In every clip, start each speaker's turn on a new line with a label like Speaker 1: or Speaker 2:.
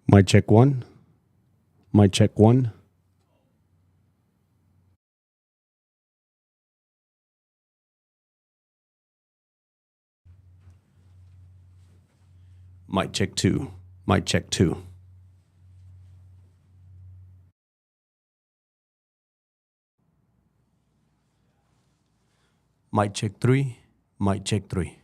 Speaker 1: Mic check one. Mic check one. Mic check two. Mic check two. Mic check three. Mic check three.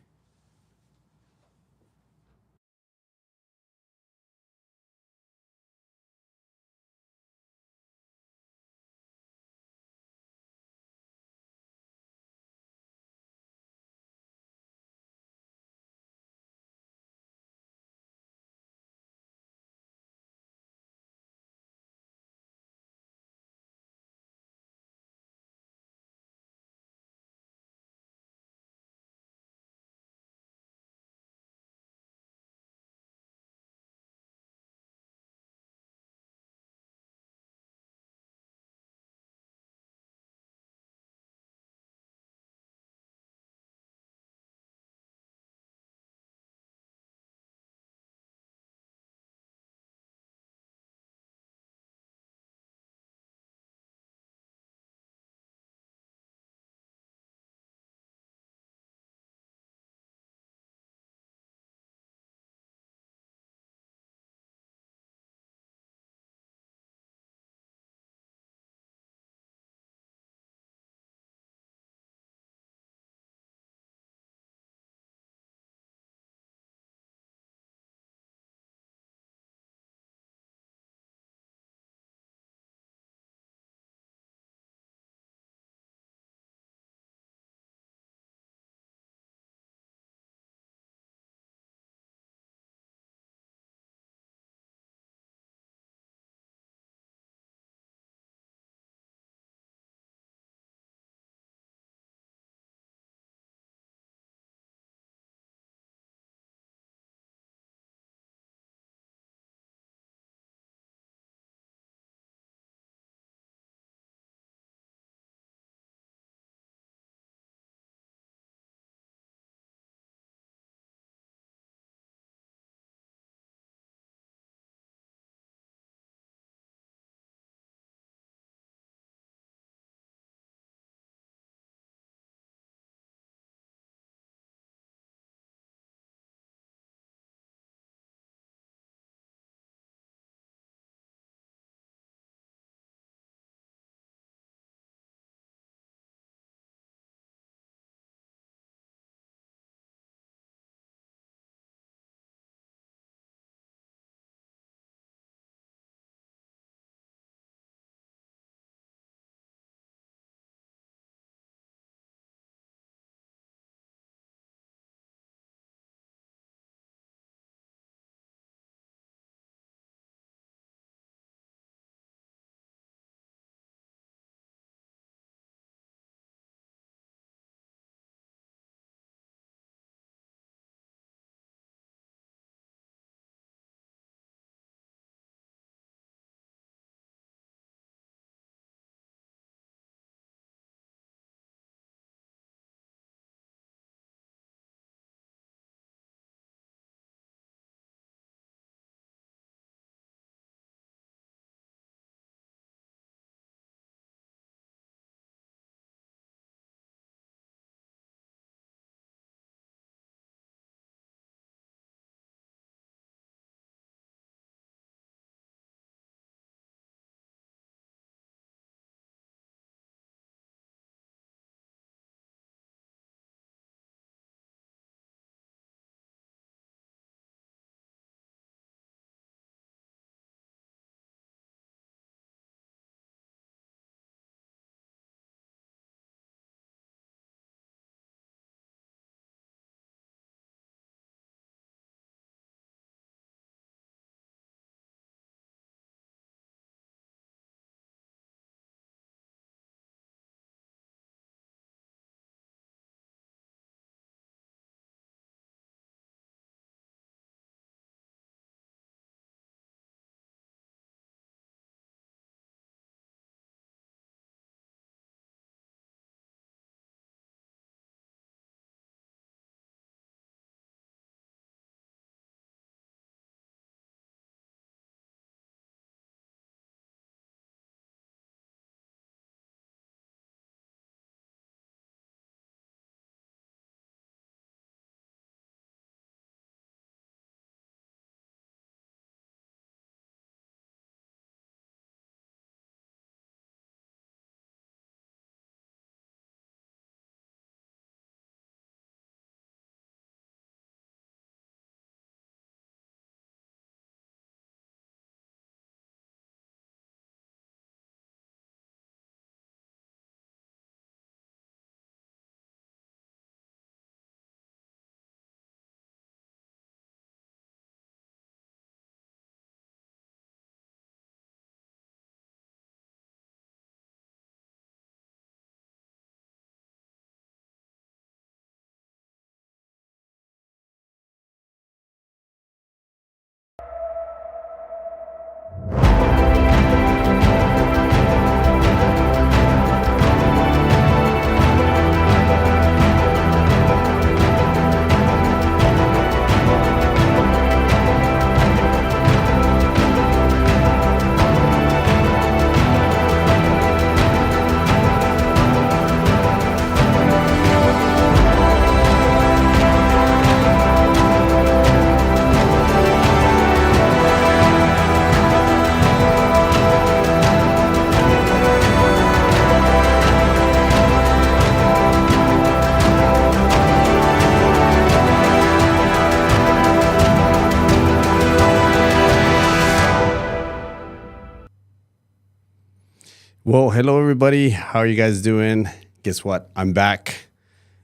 Speaker 1: Well, hello everybody. How are you guys doing? Guess what? I'm back.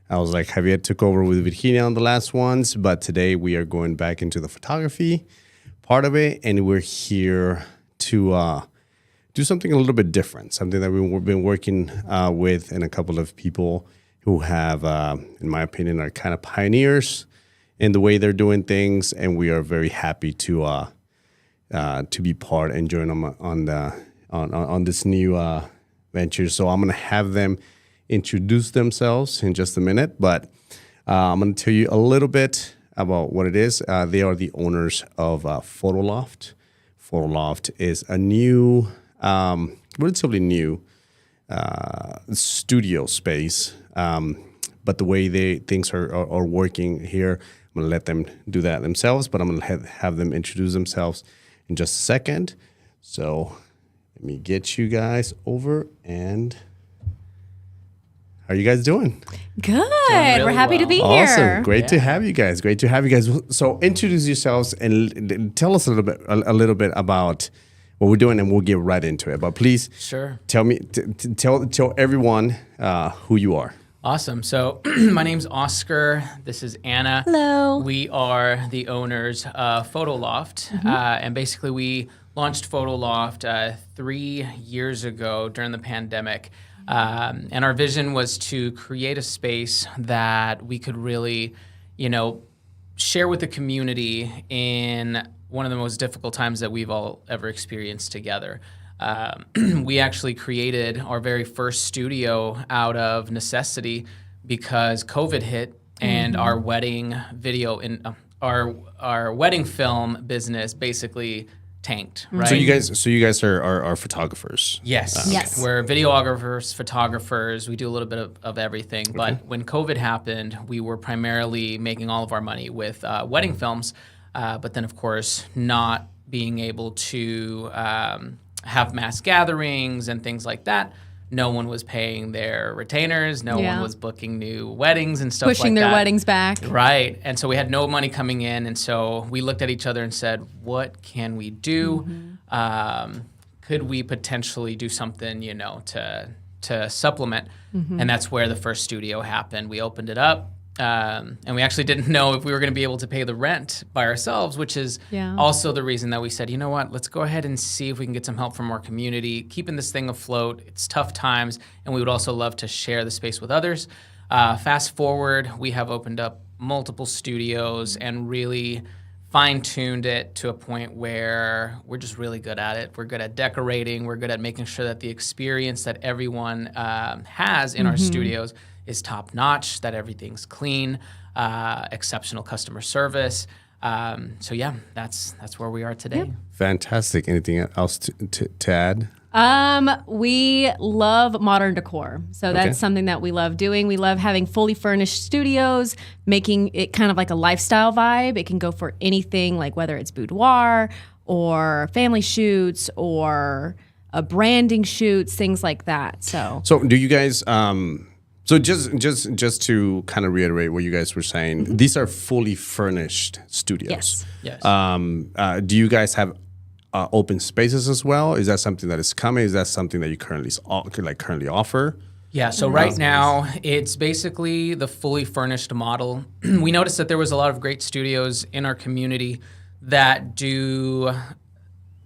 Speaker 1: I was like, Javier took over with Virginia on the last ones, but today we are going back into the photography part of it, and we're here to do something a little bit different, something that we've been working with, and a couple of people who have, in my opinion, are kind of pioneers in the way they're doing things, and we are very happy to be part and join them on this new venture. So I'm gonna have them introduce themselves in just a minute, but I'm gonna tell you a little bit about what it is. They are the owners of PhotoLoft. PhotoLoft is a new, relatively new studio space, but the way things are working here, I'm gonna let them do that themselves, but I'm gonna have them introduce themselves in just a second. So let me get you guys over, and how are you guys doing?
Speaker 2: Good.
Speaker 3: Really
Speaker 2: We're happy to be
Speaker 1: Awesome.
Speaker 2: here.
Speaker 1: Great to have you guys. Great to have you guys. So introduce yourselves and tell us a little bit about what we're doing, and we'll get right into it. But please,
Speaker 3: Sure.
Speaker 1: tell me, tell everyone who you are.
Speaker 3: Awesome. So my name's Oscar. This is Anna.
Speaker 2: Hello.
Speaker 3: We are the owners of PhotoLoft. And basically we launched PhotoLoft 3 years ago during the pandemic. And our vision was to create a space that we could really, share with the community in one of the most difficult times that we've all ever experienced together. We actually created our very first studio out of necessity because COVID hit, and our wedding video our wedding film business basically tanked. Right.
Speaker 1: So you guys are photographers.
Speaker 3: Yes.
Speaker 2: Yes.
Speaker 3: We're videographers, photographers. We do a little bit of everything. But when COVID happened, we were primarily making all of our money with wedding films. But then, of course, not being able to have mass gatherings and things like that. No one was paying their retainers. No one was booking new weddings and stuff like that.
Speaker 2: Pushing their weddings back.
Speaker 3: Right. And so we had no money coming in. And so we looked at each other and said, what can we do? Could we potentially do something, to supplement? And that's where the first studio happened. We opened it up. And we actually didn't know if we were going to be able to pay the rent by ourselves, which is also the reason that we said, you know what, let's go ahead and see if we can get some help from our community, keeping this thing afloat. It's tough times, and we would also love to share the space with others. Fast forward, we have opened up multiple studios and really fine-tuned it to a point where we're just really good at it. We're good at decorating. We're good at making sure that the experience that everyone has in our studios is top-notch, that everything's clean, exceptional customer service. So yeah, that's where we are today.
Speaker 2: Yep.
Speaker 1: Fantastic. Anything else to add?
Speaker 2: We love modern decor. So that's something that we love doing. We love having fully furnished studios, making it kind of like a lifestyle vibe. It can go for anything, like whether it's boudoir or family shoots or branding shoots, things like that. So
Speaker 1: do you guys? So just to kind of reiterate what you guys were saying, these are fully furnished studios.
Speaker 2: Yes.
Speaker 3: Yes.
Speaker 1: Do you guys have open spaces as well? Is that something that is coming? Is that something that you currently offer?
Speaker 3: Yeah, so right now it's basically the fully furnished model. We noticed that there was a lot of great studios in our community that do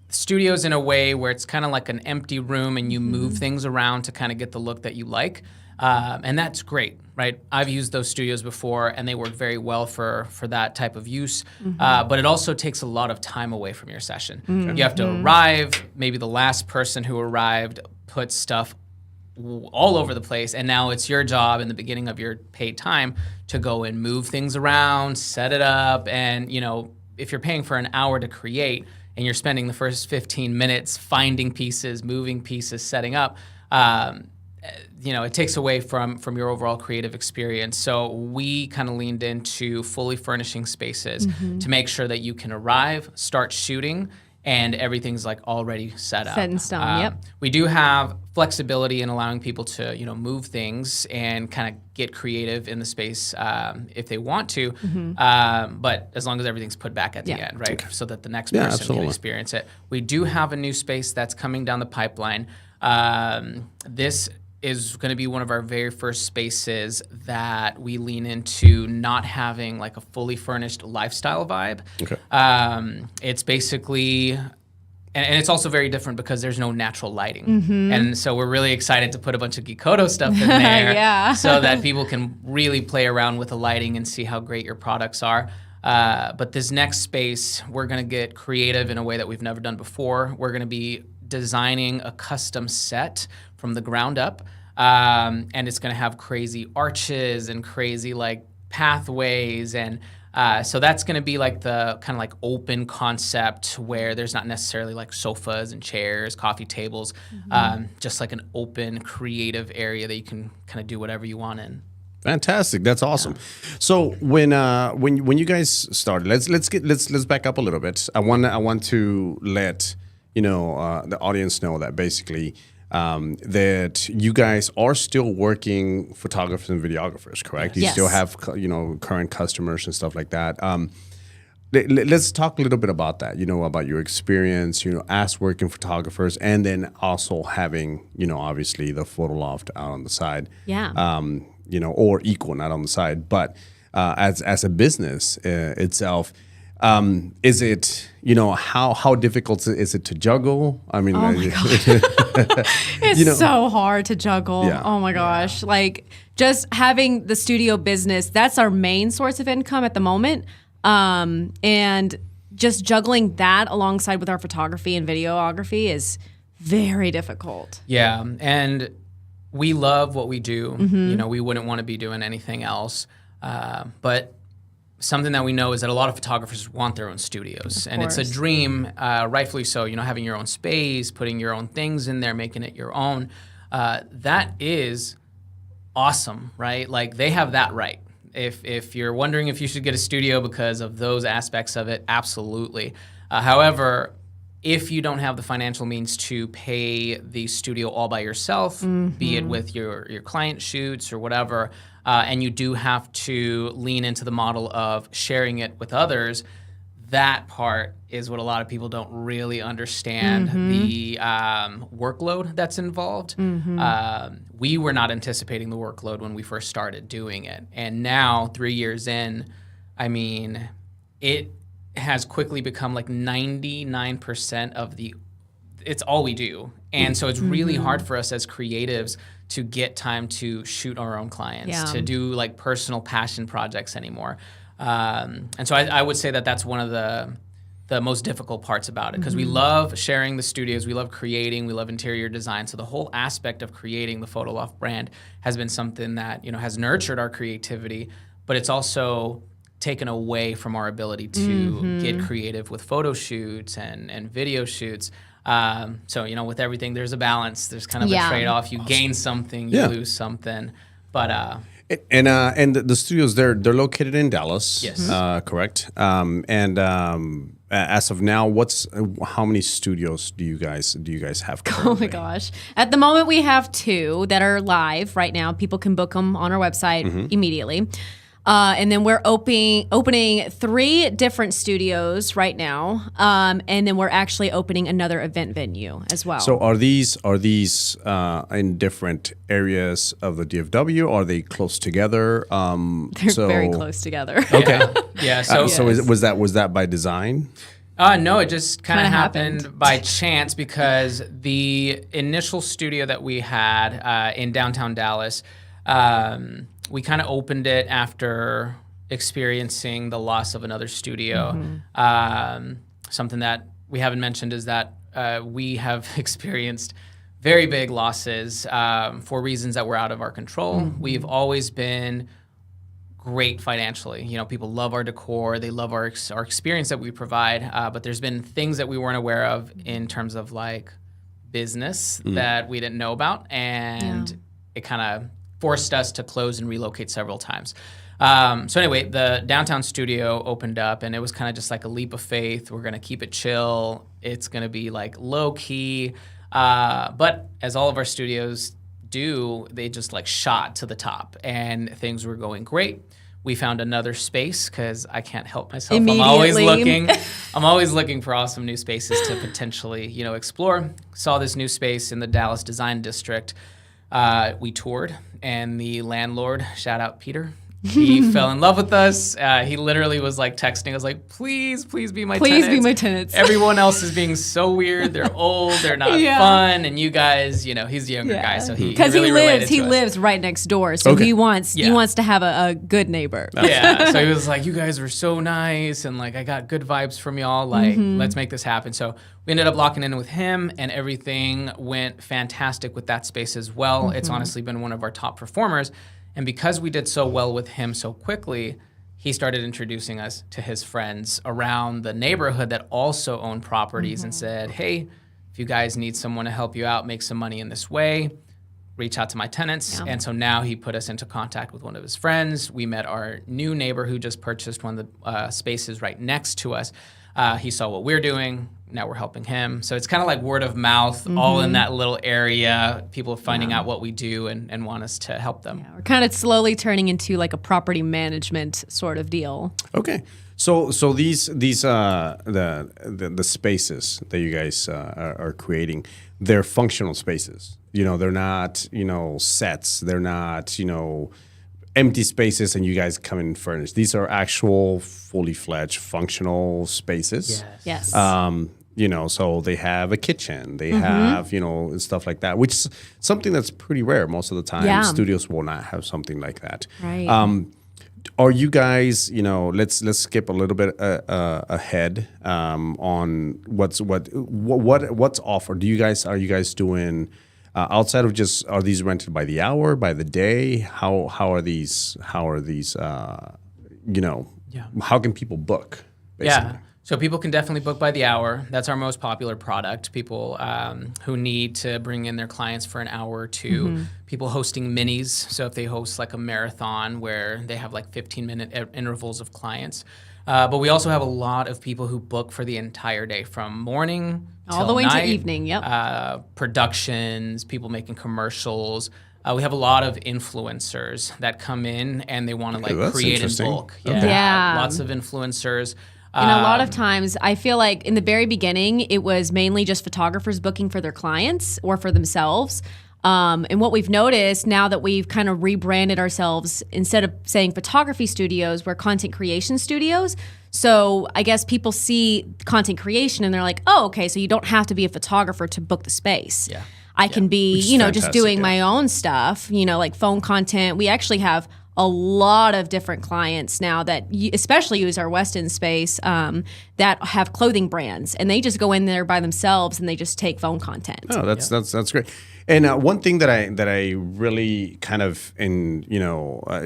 Speaker 3: studios in a way where it's kind of like an empty room and you move things around to kind of get the look that you like. And that's great, right? I've used those studios before, and they work very well for that type of use. But it also takes a lot of time away from your session. You have to arrive. Maybe the last person who arrived put stuff all over the place, and now it's your job in the beginning of your paid time to go and move things around, set it up, and if you're paying for an hour to create and you're spending the first 15 minutes finding pieces, moving pieces, setting up, it takes away from your overall creative experience. So we kind of leaned into fully furnishing spaces to make sure that you can arrive, start shooting, and everything's like already set up.
Speaker 2: Set in stone, yep.
Speaker 3: We do have flexibility in allowing people to, move things and kind of get creative in the space if they want to. But as long as everything's put back at the end, right? So that the next person can experience it. We do have a new space that's coming down the pipeline. This is going to be one of our very first spaces that we lean into not having like a fully furnished lifestyle vibe.
Speaker 1: Okay.
Speaker 3: It's basically, and it's also very different because there's no natural lighting. And so we're really excited to put a bunch of Geekoto stuff in there
Speaker 2: Yeah.
Speaker 3: so that people can really play around with the lighting and see how great your products are. But this next space, we're going to get creative in a way that we've never done before. We're going to be designing a custom set from the ground up, and it's going to have crazy arches and crazy like pathways, and so that's going to be like the kind of like open concept where there's not necessarily like sofas and chairs, coffee tables, just like an open creative area that you can kind of do whatever you want in.
Speaker 1: Fantastic. That's awesome. So when you guys started, let's back up a little bit. I want to let the audience know that basically that you guys are still working photographers and videographers, correct? You
Speaker 2: Yes.
Speaker 1: still have current customers and stuff like that. Let's talk a little bit about that. About your experience. As working photographers, and then also having obviously the PhotoLoft out on the side.
Speaker 2: Yeah.
Speaker 1: Or equal, not on the side, but as a business itself, is it how difficult is it to juggle? I mean,
Speaker 2: Oh my God. It's so hard to juggle.
Speaker 1: Yeah.
Speaker 2: Oh my gosh. Like just having the studio business, that's our main source of income at the moment. And just juggling that alongside with our photography and videography is very difficult.
Speaker 3: Yeah, and we love what we do. We wouldn't want to be doing anything else. But something that we know is that a lot of photographers want their own studios, and it's a dream, rightfully so. Having your own space, putting your own things in there, making it your own. That is awesome, right? Like they have that right. If you're wondering if you should get a studio because of those aspects of it, absolutely. However, if you don't have the financial means to pay the studio all by yourself, be it with your client shoots or whatever, and you do have to lean into the model of sharing it with others, that part is what a lot of people don't really understand, the workload that's involved. We were not anticipating the workload when we first started doing it. And now, 3 years in, I mean, it has quickly become like 99% of it's all we do. And so it's really hard for us as creatives to get time to shoot our own clients, to do like personal passion projects anymore. And so I would say that that's one of the most difficult parts about it, because we love sharing the studios, we love creating, we love interior design. So the whole aspect of creating the PhotoLoft brand has been something that has nurtured our creativity, but it's also taken away from our ability to get creative with photo shoots and video shoots. So with everything, there's a balance. There's kind of a trade-off. You gain something, you lose something. But
Speaker 1: and the studios they're located in Dallas.
Speaker 3: Yes.
Speaker 1: Correct. As of now, how many studios do you guys have currently?
Speaker 2: Oh my gosh. At the moment, we have 2 that are live right now. People can book them on our website immediately. And then we're opening 3 different studios right now. And then we're actually opening another event venue as well.
Speaker 1: So are these in different areas of the DFW? Are they close together?
Speaker 2: They're very close together.
Speaker 1: Okay.
Speaker 3: yeah. So
Speaker 1: was that by design?
Speaker 3: No, it just kind of
Speaker 2: Kinda
Speaker 3: happened
Speaker 2: happened.
Speaker 3: by chance, because the initial studio that we had in downtown Dallas, we kind of opened it after experiencing the loss of another studio. Something that we haven't mentioned is that we have experienced very big losses for reasons that were out of our control. We've always been great financially. People love our decor, they love our experience that we provide, but there's been things that we weren't aware of in terms of like business that we didn't know about, and it kind of forced us to close and relocate several times. So anyway, the downtown studio opened up, and it was kind of just like a leap of faith. We're going to keep it chill. It's going to be like low key. But as all of our studios do, they just like shot to the top, and things were going great. we found another space because I can't help myself.
Speaker 2: Immediately.
Speaker 3: I'm always looking for awesome new spaces to potentially, explore. Saw this new space in the Dallas Design District. We toured, and the landlord, shout out Peter, he fell in love with us. He literally was like texting us like, please be my tenants.
Speaker 2: Please be my tenants.
Speaker 3: Everyone else is being so weird. They're old. They're not fun. And you guys, he's a younger guy, so he really
Speaker 2: he lives right next door, so he wants to have a good neighbor.
Speaker 3: Yeah. So he was like, you guys were so nice, and like I got good vibes from y'all. Like, let's make this happen. So we ended up locking in with him, and everything went fantastic with that space as well. It's honestly been one of our top performers. And because we did so well with him so quickly, he started introducing us to his friends around the neighborhood that also own properties and said, hey, if you guys need someone to help you out, make some money in this way, reach out to my tenants. Yeah. And so now he put us into contact with one of his friends. We met our new neighbor who just purchased one of the spaces right next to us. He saw what we're doing. Now we're helping him. So it's kind of like word of mouth, all in that little area. People finding out what we do and want us to help them.
Speaker 2: Yeah, we're kind of slowly turning into like a property management sort of deal.
Speaker 1: Okay. So these the spaces that you guys are creating, they're functional spaces. They're not sets. They're not empty spaces and you guys come in and furnish. These are actual fully fledged functional spaces.
Speaker 2: Yes.
Speaker 1: So they have a kitchen, they have, stuff like that, which is something that's pretty rare. Most of the time, studios will not have something like that.
Speaker 2: Right.
Speaker 1: Are you guys, let's skip a little bit ahead on what's offered. Are you guys doing outside of just, are these rented by the hour, by the day? How are these? How can people book? Basically?
Speaker 3: Yeah. So people can definitely book by the hour. That's our most popular product. People who need to bring in their clients for an hour or two. People hosting minis. So if they host like a marathon where they have like 15-minute intervals of clients. But we also have a lot of people who book for the entire day from morning
Speaker 2: all the way
Speaker 3: night,
Speaker 2: to evening. Yep.
Speaker 3: Productions, people making commercials. We have a lot of influencers that come in and they want to create in bulk.
Speaker 2: Yeah.
Speaker 3: Lots of influencers.
Speaker 2: And a lot of times, I feel like in the very beginning, it was mainly just photographers booking for their clients or for themselves. And what we've noticed now that we've kind of rebranded ourselves, instead of saying photography studios, we're content creation studios. So I guess people see content creation and they're like, oh, okay, so you don't have to be a photographer to book the space.
Speaker 3: Yeah.
Speaker 2: I can be, just doing my own stuff, like phone content. We actually have a lot of different clients now that especially use our Westin space that have clothing brands, and they just go in there by themselves and they just take phone content.
Speaker 1: Oh, that's great. And one thing that I really kind of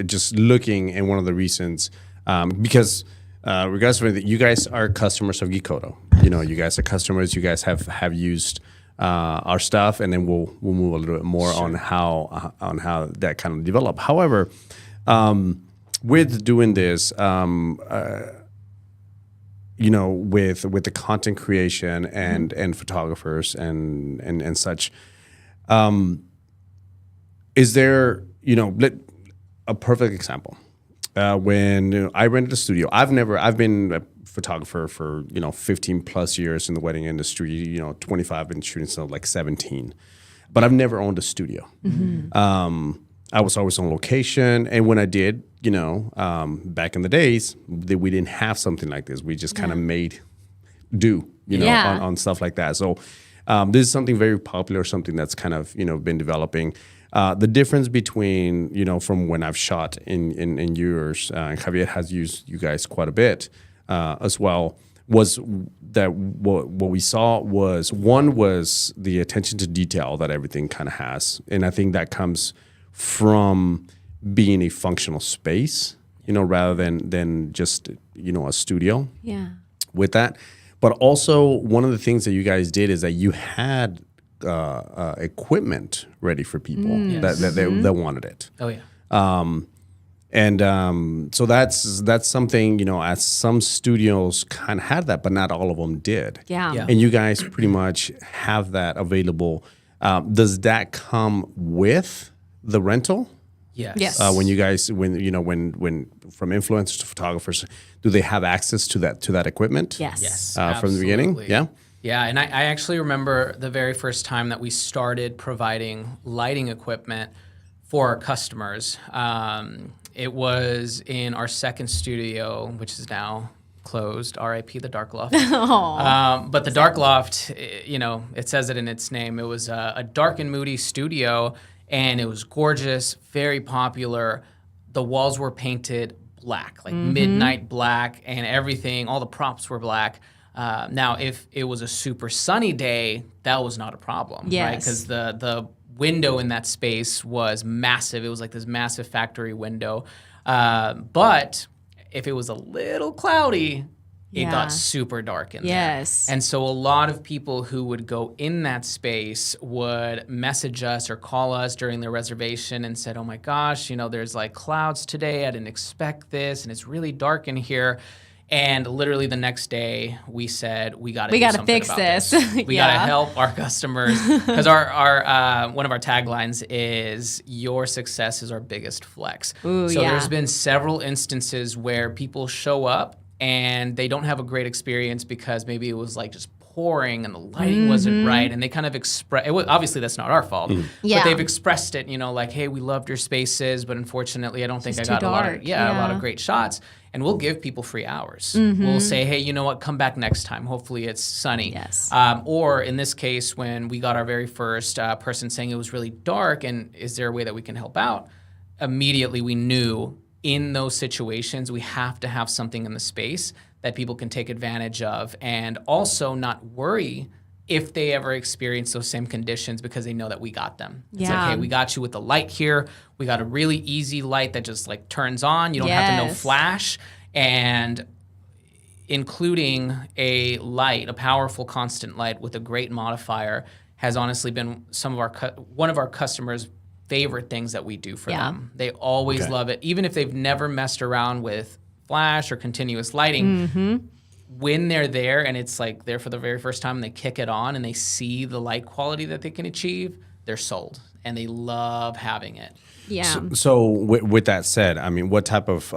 Speaker 1: just looking at one of the reasons because regardless of that, you guys are customers of Geekoto. You guys are customers. You guys have used our stuff, and then we'll move a little bit more on how that kind of developed. However, with doing this, with the content creation and photographers and such, is there a perfect example? When I rented a studio, I've been a photographer for 15 plus years in the wedding industry. 25 I've been shooting since like 17, but I've never owned a studio. I was always on location, and when I did, back in the days, we didn't have something like this. We just kind of made do, on stuff like that. So this is something very popular, something that's kind of been developing. The difference between from when I've shot in yours, and Javier has used you guys quite a bit as well, was that what we saw was the attention to detail that everything kind of has, and I think that comes from being a functional space, rather than just a studio.
Speaker 2: Yeah.
Speaker 1: With that, but also one of the things that you guys did is that you had equipment ready for people that wanted it.
Speaker 3: Oh yeah.
Speaker 1: So that's something, as some studios kind of had that, but not all of them did.
Speaker 2: Yeah.
Speaker 1: And you guys pretty much have that available. Does that come with the rental?
Speaker 3: Yes.
Speaker 1: When you guys, when from influencers to photographers, do they have access to that equipment?
Speaker 2: Yes.
Speaker 3: Yes.
Speaker 1: From the beginning?
Speaker 3: Absolutely.
Speaker 1: Yeah.
Speaker 3: Yeah, and I actually remember the very first time that we started providing lighting equipment for our customers. It was in our second studio, which is now closed, RIP the Dark Loft. But the Dark Loft, it says it in its name. It was a dark and moody studio, and it was gorgeous, very popular. The walls were painted black, like midnight black, and everything, all the props were black. Now, if it was a super sunny day, that was not a problem, right? Because the window in that space was massive. It was like this massive factory window. But if it was a little cloudy, it got super dark in there. And so a lot of people who would go in that space would message us or call us during their reservation and said, oh my gosh, there's like clouds today. I didn't expect this, and it's really dark in here. And literally the next day, we said, we got to
Speaker 2: fix this.
Speaker 3: We got to help our customers, because our one of our taglines is, your success is our biggest flex. There's been several instances where people show up and they don't have a great experience because maybe it was like just pouring and the lighting wasn't right, and they kind of express, obviously that's not our fault, but they've expressed it, like, hey, we loved your spaces, but unfortunately I don't think I got a lot of great shots. And we'll give people free hours. We'll say, hey, you know what, come back next time. Hopefully it's sunny. Or in this case, when we got our very first person saying it was really dark and is there a way that we can help out, immediately we knew in those situations we have to have something in the space that people can take advantage of, and also not worry if they ever experience those same conditions, because they know that we got them. It's like, hey, we got you with the light here. We got a really easy light that just like turns on. You don't have to know flash. And including a light, a powerful constant light with a great modifier, has honestly been one of our customers' favorite things that we do for them. They always love it. Even if they've never messed around with flash or continuous lighting, when they're there and it's like there for the very first time and they kick it on and they see the light quality that they can achieve, they're sold and they love having it.
Speaker 1: So with that said, I mean, what type of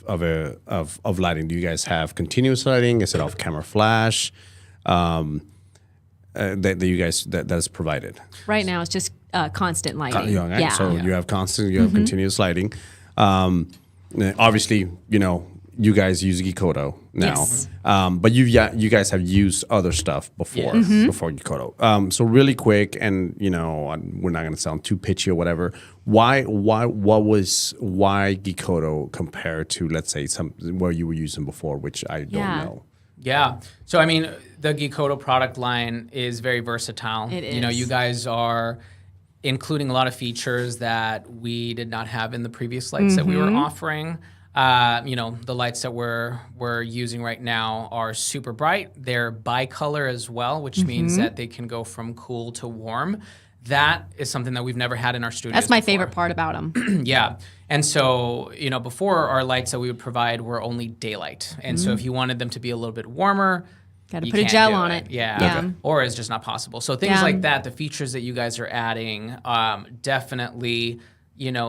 Speaker 1: lighting do you guys have? Continuous lighting? Is it off camera flash? That you guys that's provided
Speaker 2: right now? It's just constant lighting.
Speaker 1: So you have constant, you have continuous lighting. Obviously, you guys use Geekoto now, but you guys have used other stuff before Geekoto. So really quick, and we're not going to sound too pitchy or whatever. Why Geekoto compared to, let's say, where you were using before, which I don't know.
Speaker 3: Yeah. So I mean, the Geekoto product line is very versatile.
Speaker 2: It is.
Speaker 3: You guys are including a lot of features that we did not have in the previous lights that we were offering. The lights that we're using right now are super bright. They're bicolor as well, which means that they can go from cool to warm. That is something that we've never had in our studios.
Speaker 2: That's my favorite part about them.
Speaker 3: Yeah. And so, before, our lights that we would provide were only daylight. And so if you wanted them to be a little bit warmer,
Speaker 2: got to put a gel on it.
Speaker 3: Yeah. Or it's just not possible. So things like that, the features that you guys are adding, definitely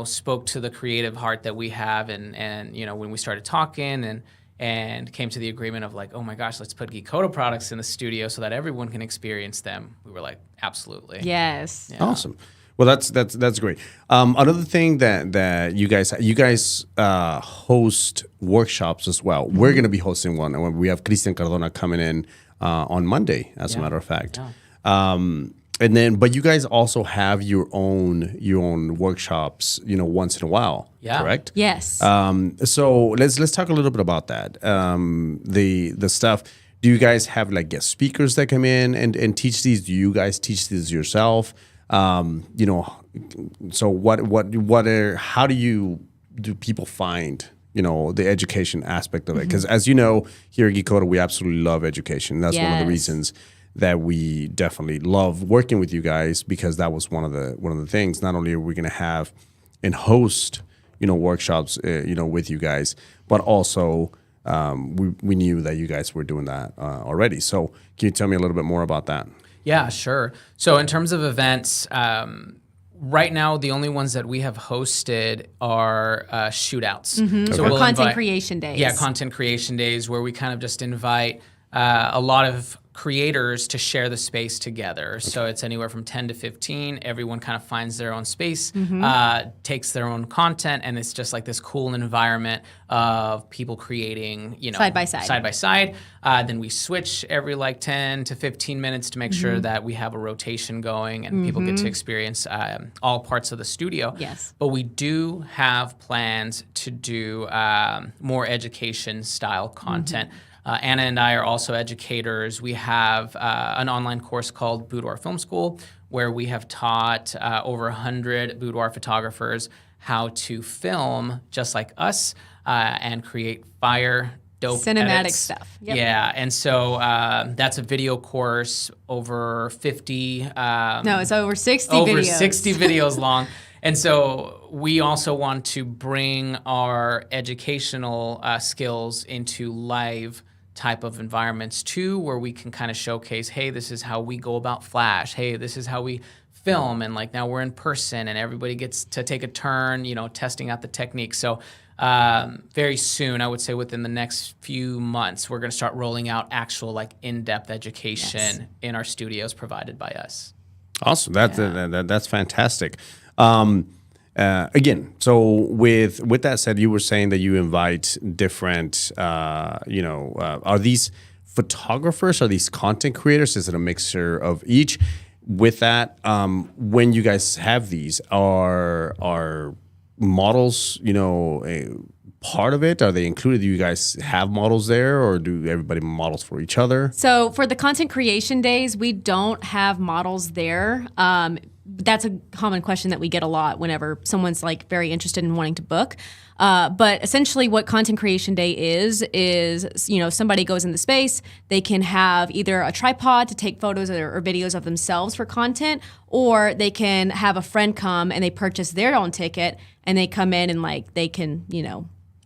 Speaker 3: spoke to the creative heart that we have, and when we started talking and came to the agreement of like, oh my gosh, let's put Geekoto products in the studio so that everyone can experience them. We were like, absolutely.
Speaker 2: Yes.
Speaker 3: Yeah.
Speaker 1: Awesome. Well, that's great. Another thing that you guys host workshops as well. We're going to be hosting one, and we have Cardona coming in on Monday, as a matter of fact. But you guys also have your own workshops, once in a while, correct?
Speaker 2: Yes.
Speaker 1: So let's talk a little bit about that. The stuff. Do you guys have like guest speakers that come in and teach these? Do you guys teach these yourself? So how do people find the education aspect of it? Because as you know, here at Geekoto, we absolutely love education. That's one of the reasons that we definitely love working with you guys, because that was one of the things. Not only are we going to have and host workshops with you guys, but also we knew that you guys were doing that already. So can you tell me a little bit more about that?
Speaker 3: Yeah, sure. So in terms of events, Right now, the only ones that we have hosted are shootouts. So
Speaker 2: Or
Speaker 3: we'll
Speaker 2: content creation days.
Speaker 3: Yeah, content creation days where we kind of just invite a lot of creators to share the space together. So it's anywhere from 10 to 15. Everyone kind of finds their own space, takes their own content, and it's just like this cool environment of people creating,
Speaker 2: Side by side.
Speaker 3: Side by side. Then we switch every like 10 to 15 minutes to make sure that we have a rotation going and people get to experience all parts of the studio.
Speaker 2: Yes.
Speaker 3: But we do have plans to do more education style content. Anna and I are also educators. We have an online course called Boudoir Film School, where we have taught over 100 boudoir photographers how to film just like us and create fire, dope
Speaker 2: Cinematic
Speaker 3: edits.
Speaker 2: stuff. Yep.
Speaker 3: Yeah, and so that's a video course over 50.
Speaker 2: No, it's over 60
Speaker 3: over
Speaker 2: videos.
Speaker 3: 60 videos long. And so we also want to bring our educational skills into live type of environments too, where we can kind of showcase, hey, this is how we go about Flash. Hey, this is how we film. And like now we're in person and everybody gets to take a turn, testing out the technique. So very soon, I would say within the next few months, we're going to start rolling out actual like in-depth education in our studios provided by us.
Speaker 1: Awesome. That's fantastic. Again, so with that said, you were saying that you invite different, are these photographers? Are these content creators? Is it a mixture of each? With that, when you guys have these, are models, a part of it? Are they included? Do you guys have models there, or do everybody models for each other?
Speaker 2: So for the content creation days, we don't have models there. That's a common question that we get a lot whenever someone's like very interested in wanting to book. But essentially what content creation day is, somebody goes in the space, they can have either a tripod to take photos or videos of themselves for content, or they can have a friend come and they purchase their own ticket and they come in and like they can,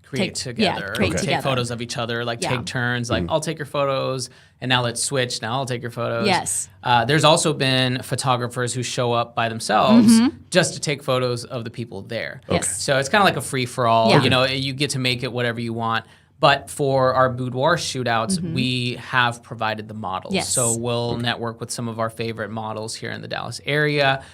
Speaker 3: create together, take photos of each other, take turns, I'll take your photos, and now let's switch. Now I'll take your photos.
Speaker 2: Yes.
Speaker 3: There's also been photographers who show up by themselves just to take photos of the people there.
Speaker 2: Yes.
Speaker 3: So it's kind of like a free-for-all.
Speaker 2: Yeah.
Speaker 3: You get to make it whatever you want. But for our boudoir shootouts, we have provided the models.
Speaker 2: Yes.
Speaker 3: So we'll network with some of our favorite models here in the Dallas area,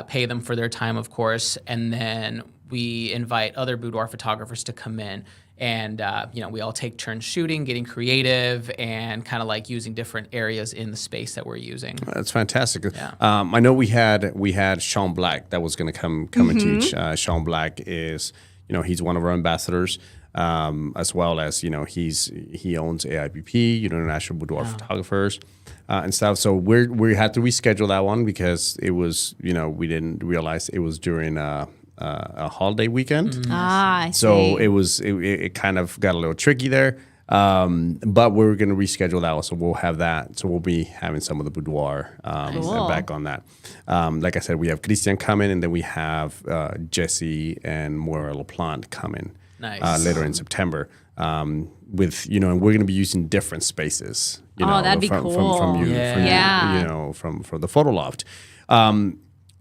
Speaker 3: pay them for their time, of course, and then we invite other boudoir photographers to come in, and we all take turns shooting, getting creative, and kind of like using different areas in the space that we're using.
Speaker 1: That's fantastic.
Speaker 3: Yeah.
Speaker 1: I know we had Sean Black that was going to come and teach. Sean Black is, he's one of our ambassadors, as well as he owns AIBP, International Boudoir Photographers. And stuff. So we had to reschedule that one because it was, we didn't realize it was during a holiday weekend.
Speaker 2: I see.
Speaker 1: So it kind of got a little tricky there. But we're going to reschedule that one. So we'll have that. So we'll be having some of the boudoir back on that. Like I said, we have Christian coming, and then we have Jesse and Moira LaPlante coming later in September. And we're going to be using different spaces.
Speaker 2: That'd be cool.
Speaker 1: From the PhotoLoft.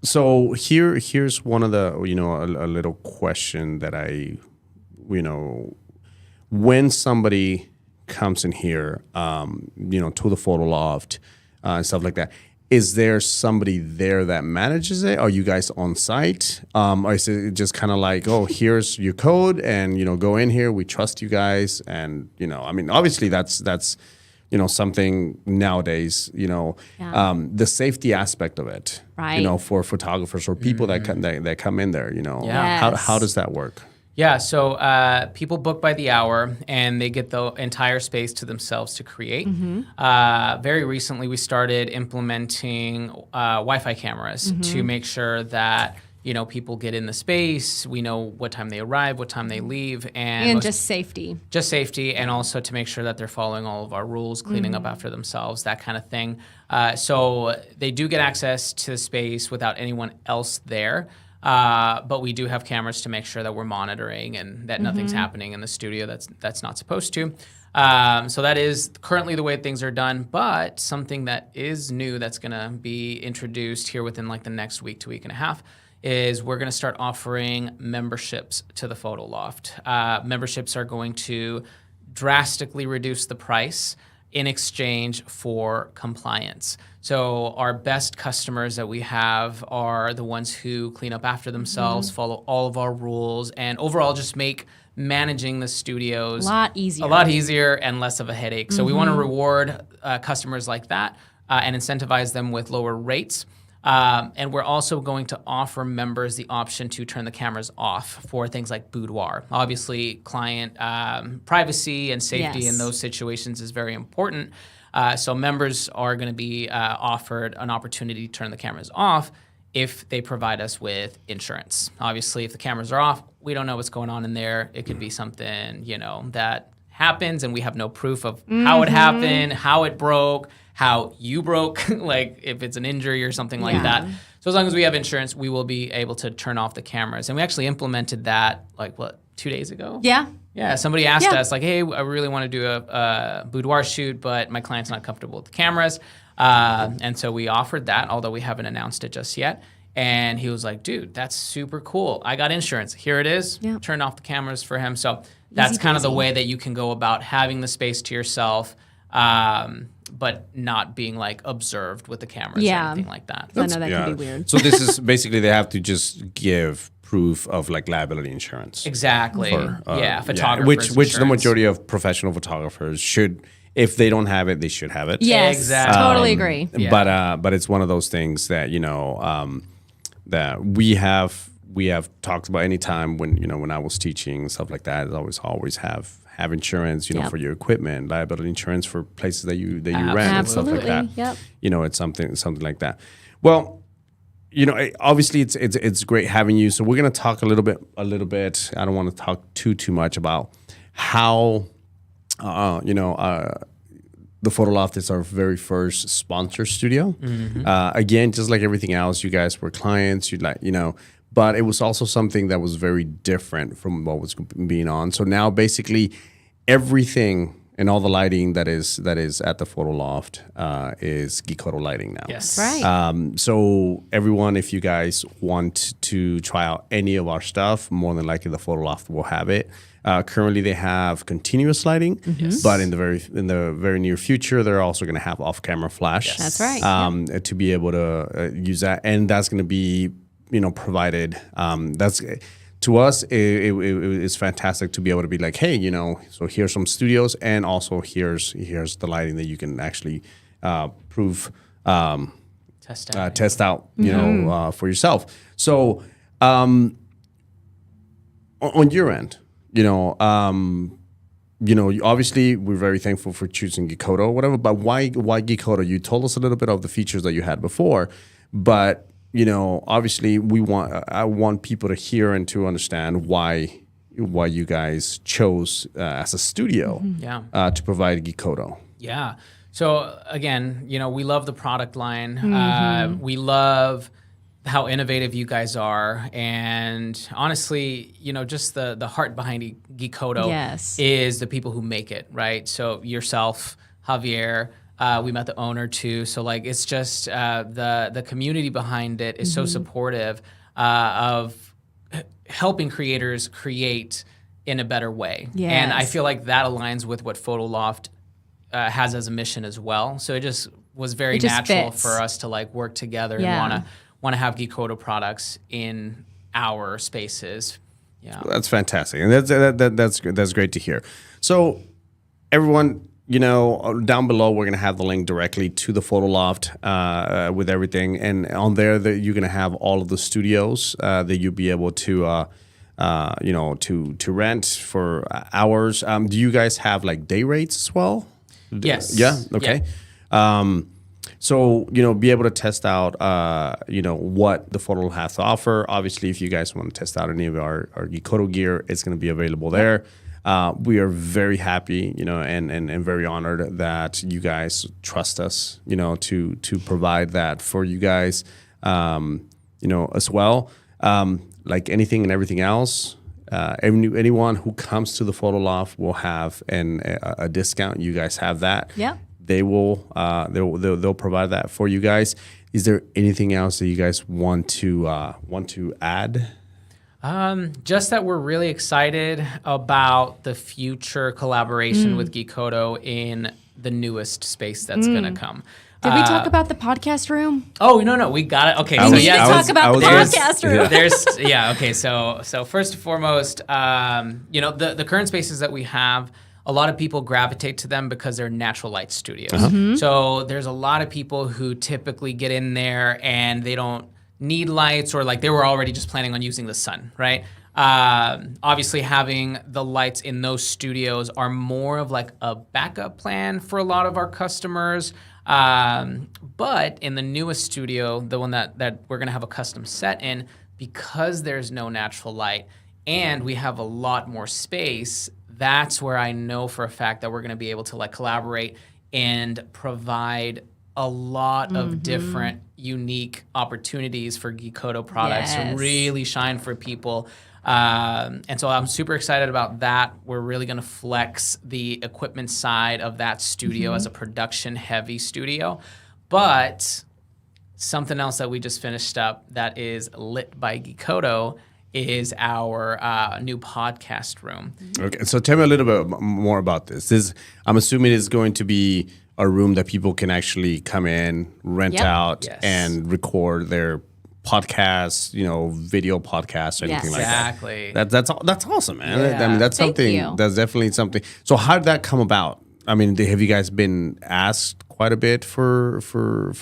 Speaker 1: So here's one of the, a little question that when somebody comes in here, to the PhotoLoft and stuff like that, is there somebody there that manages it? Are you guys on site? Or is it just kind of like, oh, here's your code and, go in here, we trust you guys. And, obviously that's something nowadays, the safety aspect of it,
Speaker 2: right.
Speaker 1: For photographers or people that come in there, how does that work?
Speaker 3: Yeah, so people book by the hour, and they get the entire space to themselves to create. Very recently, we started implementing Wi-Fi cameras to make sure that people get in the space. We know what time they arrive, what time they leave, and
Speaker 2: just safety.
Speaker 3: Just safety, and also to make sure that they're following all of our rules, cleaning up after themselves, that kind of thing. So they do get access to the space without anyone else there. But we do have cameras to make sure that we're monitoring and that nothing's happening in the studio that's not supposed to. So that is currently the way things are done. But something that is new that's going to be introduced here within like the next week to week and a half is we're going to start offering memberships to the PhotoLoft. Memberships are going to drastically reduce the price in exchange for compliance. So our best customers that we have are the ones who clean up after themselves, follow all of our rules, and overall just make managing the studios
Speaker 2: a lot easier
Speaker 3: and less of a headache. So we want to reward customers like that and incentivize them with lower rates. And we're also going to offer members the option to turn the cameras off for things like boudoir. Obviously, client privacy and safety in those situations is very important. So members are going to be offered an opportunity to turn the cameras off if they provide us with insurance. Obviously, if the cameras are off, we don't know what's going on in there. It could be something, that happens and we have no proof of how it happened, how it broke, how you broke, like if it's an injury or something like that. So as long as we have insurance, we will be able to turn off the cameras. And we actually implemented that 2 days ago? Yeah, somebody asked us like, hey, I really want to do a boudoir shoot, but my client's not comfortable with the cameras. And so we offered that, although we haven't announced it just yet. And he was like, dude, that's super cool. I got insurance. Here it is. Turn off the cameras for him. So that's kind of the way that you can go about having the space to yourself, but not being like observed with the cameras or anything like that.
Speaker 2: I know that can be weird.
Speaker 1: So this is basically they have to just give proof of like liability insurance.
Speaker 3: Exactly. Photographers.
Speaker 1: Which the majority of professional photographers should. If they don't have it, they should have it.
Speaker 2: Yes,
Speaker 3: exactly.
Speaker 2: Totally agree.
Speaker 1: But it's one of those things that that we have talked about anytime when I was teaching stuff like that. Is always have insurance, for your equipment, liability insurance for places that you rent and stuff like that.
Speaker 2: Yep.
Speaker 1: It's something like that. Well, obviously it's great having you. So we're gonna talk a little bit. I don't want to talk too much about how. The PhotoLoft is our very first sponsor studio. Again, just like everything else, you guys were clients, but it was also something that was very different from what was being on. So now basically everything and all the lighting that is at the PhotoLoft is Geekoto lighting now.
Speaker 3: Yes.
Speaker 2: Right.
Speaker 1: So everyone, if you guys want to try out any of our stuff, more than likely the PhotoLoft will have it. Currently, they have continuous lighting, but in the very near future, they're also going to have off-camera flash.
Speaker 2: That's right.
Speaker 1: To be able to use that, and that's going to be provided. That's to us. It's fantastic to be able to be like, hey, so here's some studios, and also here's the lighting that you can actually test out, for yourself. So on your end. Obviously we're very thankful for choosing Geekoto or whatever, but why Geekoto? You told us a little bit of the features that you had before, but obviously I want people to hear and to understand why you guys chose as a studio to provide Geekoto.
Speaker 3: Yeah. So again, we love the product line. We love how innovative you guys are, and honestly, just the heart behind Geekoto is the people who make it, right? So yourself, Javier, we met the owner too. So it's just the community behind it is so supportive of helping creators create in a better way, and I feel like that aligns with what PhotoLoft has as a mission as well. So it just was very natural for us to work together and want to have Geekoto products in our spaces. Yeah,
Speaker 1: that's fantastic, and that's great to hear. So, everyone, down below we're gonna have the link directly to the PhotoLoft with everything, and on there you're gonna have all of the studios that you'll be able to to rent for hours. Do you guys have day rates as well?
Speaker 3: Yes.
Speaker 1: Yeah. Okay. Yeah. So, be able to test out, what the photo has to offer. Obviously, if you guys want to test out any of our Geekoto gear, it's going to be available there. We are very happy, and very honored that you guys trust us, to provide that for you guys, as well. Like anything and everything else, anyone who comes to the PhotoLoft will have a discount. You guys have that.
Speaker 2: Yeah.
Speaker 1: They'll provide that for you guys. Is there anything else that you guys want to add?
Speaker 3: Just that we're really excited about the future collaboration with Geekoto in the newest space that's going to come.
Speaker 2: Did we talk about the podcast room?
Speaker 3: Oh, no, we got it. Okay,
Speaker 2: We need to talk about the podcast room.
Speaker 3: Okay, so first and foremost, the current spaces that we have, a lot of people gravitate to them because they're natural light studios. So there's a lot of people who typically get in there and they don't need lights, or like they were already just planning on using the sun, right? Obviously having the lights in those studios are more of like a backup plan for a lot of our customers. But in the newest studio, the one that we're going to have a custom set in, because there's no natural light and we have a lot more space, that's where I know for a fact that we're going to be able to like collaborate and provide a lot of different unique opportunities for Geekoto products to really shine for people. And so I'm super excited about that. We're really going to flex the equipment side of that studio as a production-heavy studio. But something else that we just finished up that is lit by Geekoto is our new podcast room.
Speaker 1: Okay, so tell me a little bit more about this. I'm assuming it's going to be a room that people can actually come in, rent out, and record their podcasts, video podcasts or anything like that.
Speaker 3: Exactly.
Speaker 1: That's awesome, man.
Speaker 3: Yeah.
Speaker 1: I mean, that's
Speaker 2: Thank
Speaker 1: something.
Speaker 2: you.
Speaker 1: That's definitely something. So how did that come about? I mean, have you guys been asked quite a bit for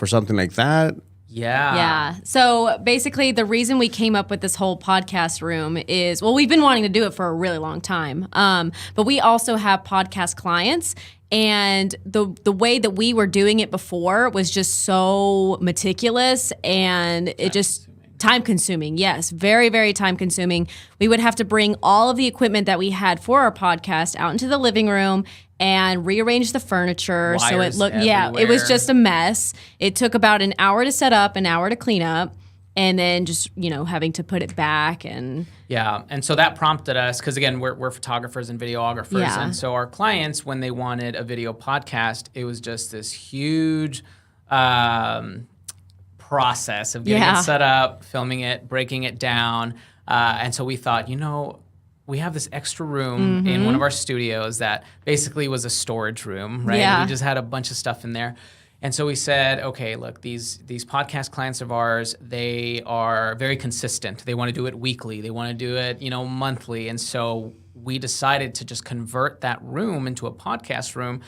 Speaker 1: something like that?
Speaker 2: Yeah. So basically, the reason we came up with this whole podcast room is, well, we've been wanting to do it for a really long time. But we also have podcast clients. And the way that we were doing it before was just so meticulous, and it just time consuming. Yes, very, very time consuming. We would have to bring all of the equipment that we had for our podcast out into the living room and rearrange the furniture. So it
Speaker 3: Wires
Speaker 2: looked, it was
Speaker 3: everywhere.
Speaker 2: just a mess. It took about an hour to set up, an hour to clean up, and then just, having to put it back. And
Speaker 3: Yeah, and so that prompted us, because again, we're photographers and videographers,
Speaker 2: Yeah.
Speaker 3: and so our clients, when they wanted a video podcast, it was just this huge process of getting it set up, filming it, breaking it down, and so we thought, we have this extra room in one of our studios that basically was a storage room, right?
Speaker 2: Yeah.
Speaker 3: We just had a bunch of stuff in there. And so we said, okay, look, these podcast clients of ours, they are very consistent. They want to do it weekly. They want to do it, monthly. And so we decided to just convert that room into a podcast room.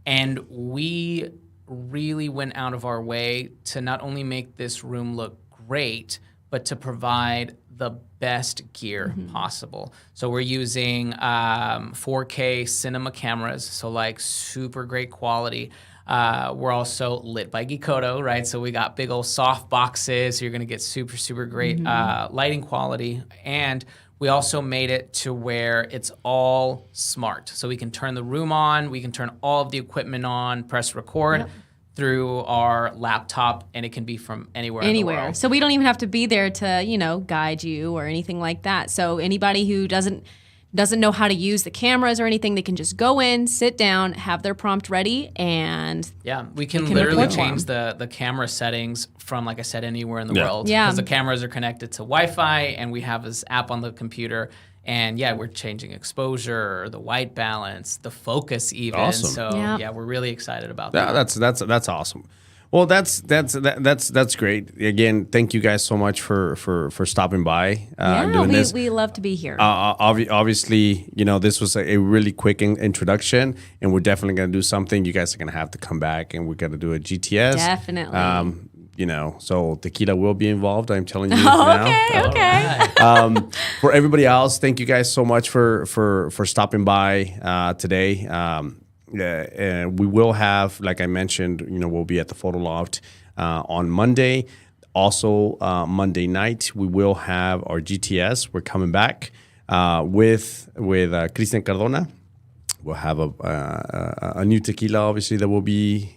Speaker 3: And we really went out of our way to not only make this room look great, but to provide the best gear possible. So we're using 4K cinema cameras, so like super great quality. We're also lit by Geekoto, right? So we got big old soft boxes. So you're going to get super, super great lighting quality. And we also made it to where it's all smart. So we can turn the room on. We can turn all of the equipment on, press record through our laptop, and it can be from anywhere in the world.
Speaker 2: So we don't even have to be there to, guide you or anything like that. So anybody who doesn't know how to use the cameras or anything, they can just go in, sit down, have their prompt ready, and
Speaker 3: we can literally change the camera settings from, like I said, anywhere in the world.
Speaker 2: Yeah.
Speaker 3: Because the cameras are connected to Wi-Fi, and we have this app on the computer. And we're changing exposure, the white balance, the focus even.
Speaker 1: Awesome.
Speaker 3: So we're really excited about that.
Speaker 1: That's awesome. Well, that's great. Again, thank you guys so much for stopping by doing this.
Speaker 2: We love to be here.
Speaker 1: Obviously, this was a really quick introduction, and we're definitely going to do something. You guys are going to have to come back, and we're going to do a GTS.
Speaker 2: Definitely.
Speaker 1: So tequila will be involved. I'm telling you now.
Speaker 2: Okay.
Speaker 1: For everybody else, thank you guys so much for stopping by today. And we will have, like I mentioned, we'll be at the PhotoLoft on Monday. Also, Monday night, we will have our GTS. We're coming back with Christian Cardona. We'll have a new tequila, obviously, that will be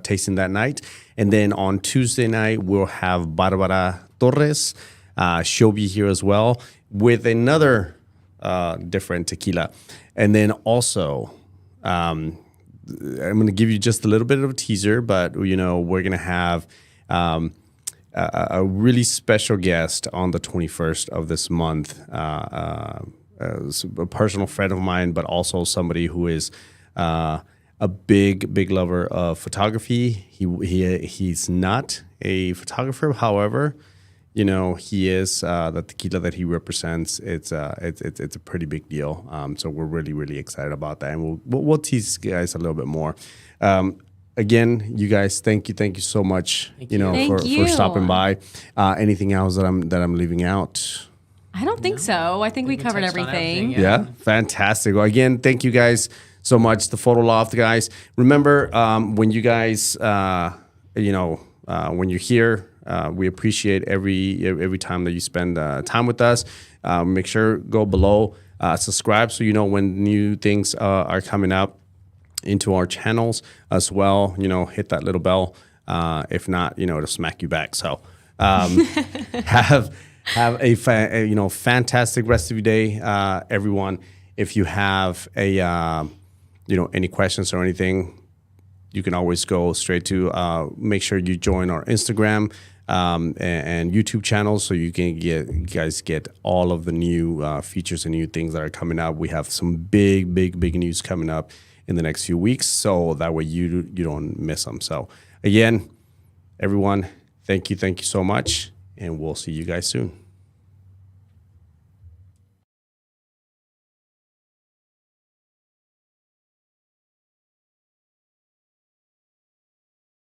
Speaker 1: tasting that night. And then on Tuesday night, we'll have Barbara Torres She'll be here as well with another different tequila. And then also, I'm going to give you just a little bit of a teaser, but we're going to have a really special guest on the 21st of this month. A personal friend of mine, but also somebody who is a big lover of photography. He's not a photographer, however, he is the tequila that he represents. It's a pretty big deal. So we're really excited about that, and we'll tease you guys a little bit more. Again, you guys, thank you so much. For stopping by. Anything else that I'm leaving out?
Speaker 2: I don't think so. I think we covered everything.
Speaker 1: Yeah, fantastic. Well, again, thank you guys so much. The PhotoLoft guys. Remember, when you guys, when you're here. We appreciate every time that you spend time with us. Make sure go below, subscribe so you know when new things are coming up into our channels as well. Hit that little bell. If not, it'll smack you back. So have a fantastic rest of your day, everyone. If you have any questions or anything, you can always go straight to make sure you join our Instagram and YouTube channels so you can get all of the new features and new things that are coming up. We have some big news coming up in the next few weeks, so that way you don't miss them. So again, everyone, thank you so much, and we'll see you guys soon.